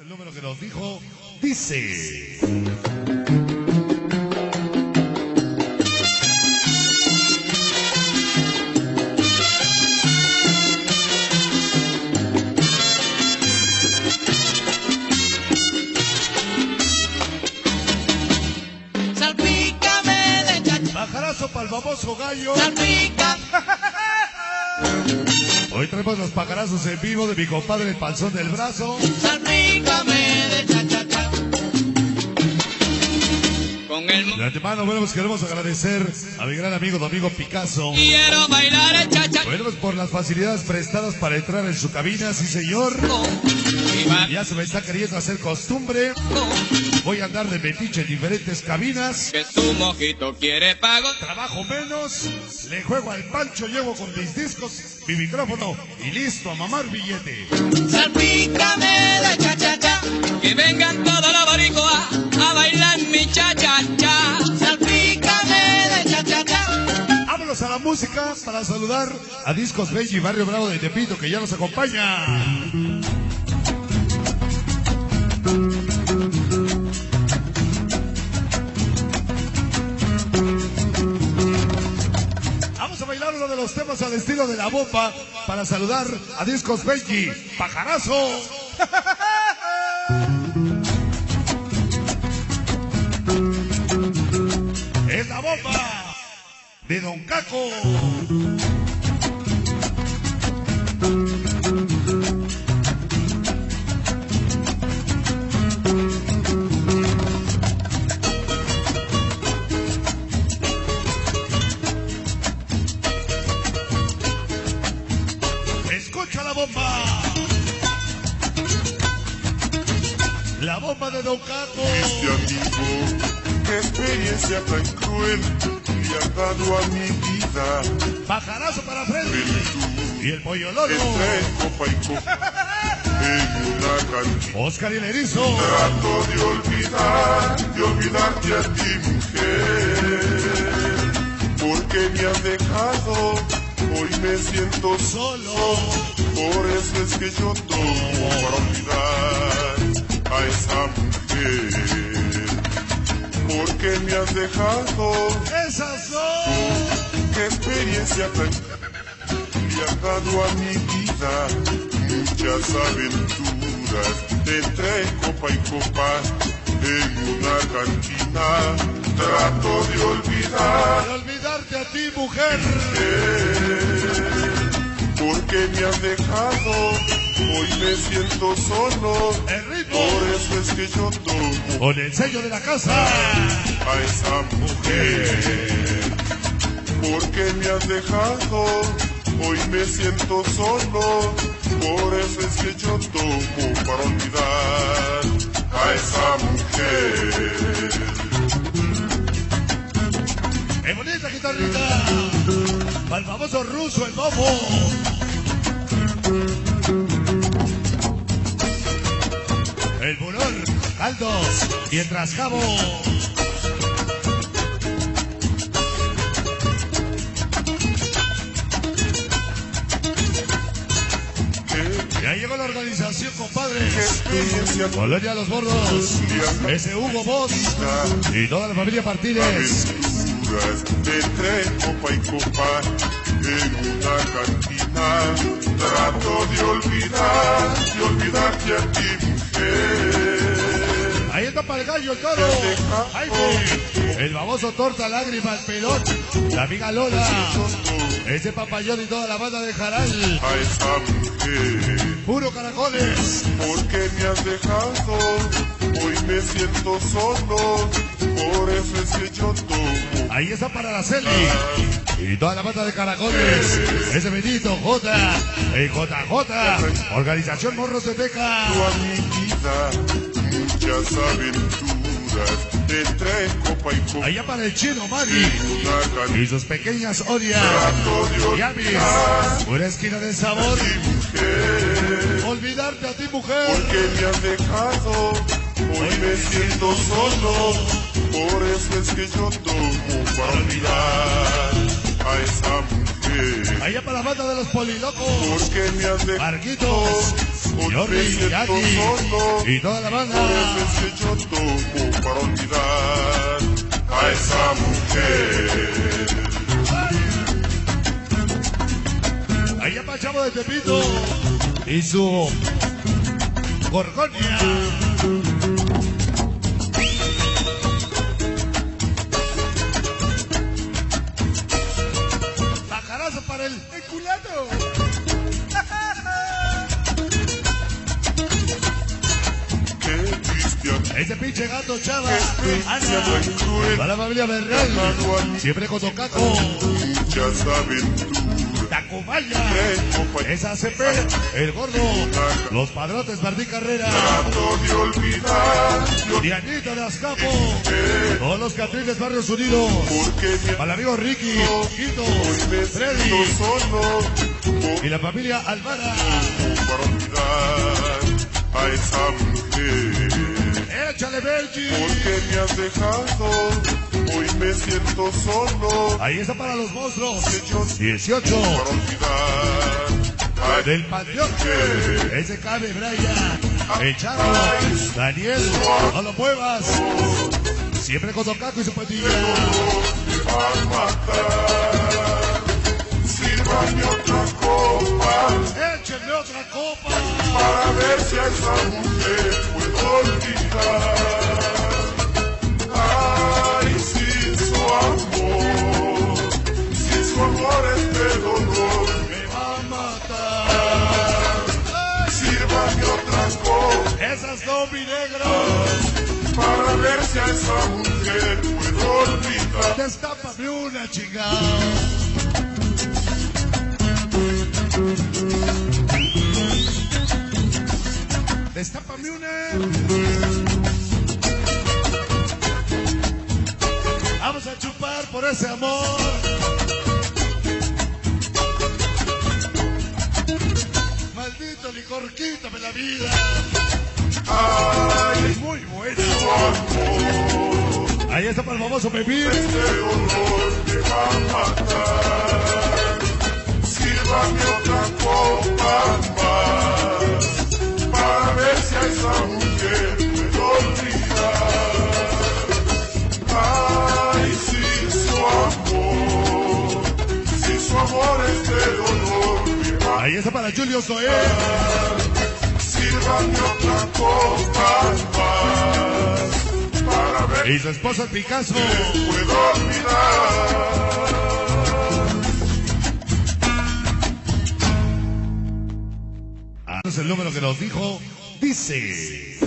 el número que nos dijo, dice... Salpícame de chacha. Bajarazo para el famoso gallo. Salpica. Hoy traemos los pajarazos en vivo de mi compadre el Panzón del Brazo. Salpícame de cha-cha-cha. Con el De antemano, bueno, pues queremos agradecer a mi gran amigo Domingo Picasso. quiero bailar el cha-cha. Bueno, pues por las facilidades prestadas para entrar en su cabina, sí señor. Ya se me está queriendo hacer costumbre. Voy a andar de metiche en diferentes cabinas. Que su mojito quiere pago. Trabajo menos, le juego al pancho, llevo con mis discos, mi micrófono y listo a mamar billete. Salpícame de cha-cha-cha. Que vengan todos los boricuas a bailar mi cha-cha-cha. Salpícame de cha-cha-cha. Vámonos a la música para saludar a Discos Belli y Barrio Bravo de Tepito, que ya nos acompaña. Vamos a bailar uno de los temas al estilo de La Bomba para saludar a Discos Belli. ¡Pajarazo! Es La Bomba de Don Caco. Escucha La Bomba. La Bomba de Don Caco. Este amigo, qué experiencia tan cruel le ha dado a mi vida. Pajarazo para Freddy y el Pollo Lolo. Entre copa y copa en una cantina. Oscar y el Erizo. Trato de olvidarte a ti, mujer, porque me has dejado. Hoy me siento Solo. por eso es que yo tomo para olvidar a esa mujer, porque me has dejado. Esas son. Qué experiencia tan le ha dado a mi vida, muchas aventuras entre copa y copa en una cantina. Trato de Para olvidarte a ti, mujer. porque me has dejado. Hoy me siento solo, El ritmo. por eso es que yo tomo Con el sello de la casa. a esa mujer, porque me has dejado. Hoy me siento solo, por eso es que yo tomo para olvidar a esa mujer. ¡Qué bonita guitarrita! Para el famoso ruso, el bobo. El Burón, Caldos y el Trascabo. Ya llegó la organización, compadres. Experiencia Colonia Los Bordos, ese Hugo Boss y toda la familia Martínez. aventuras entre copa y copa en una cantina. Trato de olvidarte a ti, mujer. Ahí está para el gallo, el toro. Jaime, el baboso Torta, Lágrima, el pelón, la amiga Lola, ese papayón y toda la banda de Jaral. A esa mujer, Puro caracoles. porque me has dejado. Hoy me siento solo, por eso es que yo tomo. Ahí está para la Celi y toda la banda de caracoles. Ese Benito, J, el JJ, Organización Morros de Teca. A mi vida, muchas aventuras entre copa y copa. Allá para el chino Mari Una cantina. y sus pequeñas Orias. Trato de Yamis, una esquina de sabor. mujer, Olvidarte a ti, mujer. porque me has dejado. Hoy me siento solo, por eso es que yo tomo para olvidar a esa mujer. mujer. Allá para la banda de los polilocos. Porque me han dejado. Marquitos, Hoy me Jordi, siento Jackie solo. y toda la banda. Por veces yo tomo para olvidar a esa mujer. Allá para Chavo de Tepito y su Gorgonia. Bajarazo para el culado. Qué triste Ese pinche gato, Chava. Ana, Ana. Para la familia Bernal. Siempre con Tocaco. muchas aventuras. Tacubaya. Esa CP. El gordo. Los padrotes Martí Carrera. Trato de olvidar, Dianita de Azcapo. Todos los catriles Barrios Unidos. porque me Para el amigo Ricky. Quito. hoy me Freddy. siento solo. Y la familia Alvara. Para olvidar a esa mujer. Échale, Benji. Porque me has dejado, hoy me siento solo. Ahí está para los monstruos. 18. Para olvidar a Del Panteón. Ese cabe, Brian. El Chavo. Daniel. No lo muevas. Siempre con Tocaco y su patilla. a matar. Sírvame otra copa Échenme otra copa. para ver si a esa mujer puedo olvidar. Ay, sin su amor este dolor Me va a matar. sírvame otra copa Esas no, mi negro. para ver si a esa mujer puedo olvidar. Destápame una, chingada. Destápame una. Vamos a chupar por ese amor. Maldito licor, quítame la vida. Ay, Es muy bueno. su amor Ahí está para el famoso Pepín. este dolor me va a matar. Sírvame otra copa más para ver si a esa mujer puedo olvidar. Ay, sin su amor este dolor me va a Ahí está para Julio Zoé. matar. Sírvame otra copa más para ver Y su esposa el Picasso. si puedo olvidar. Ah, es el número que nos dijo. Dice.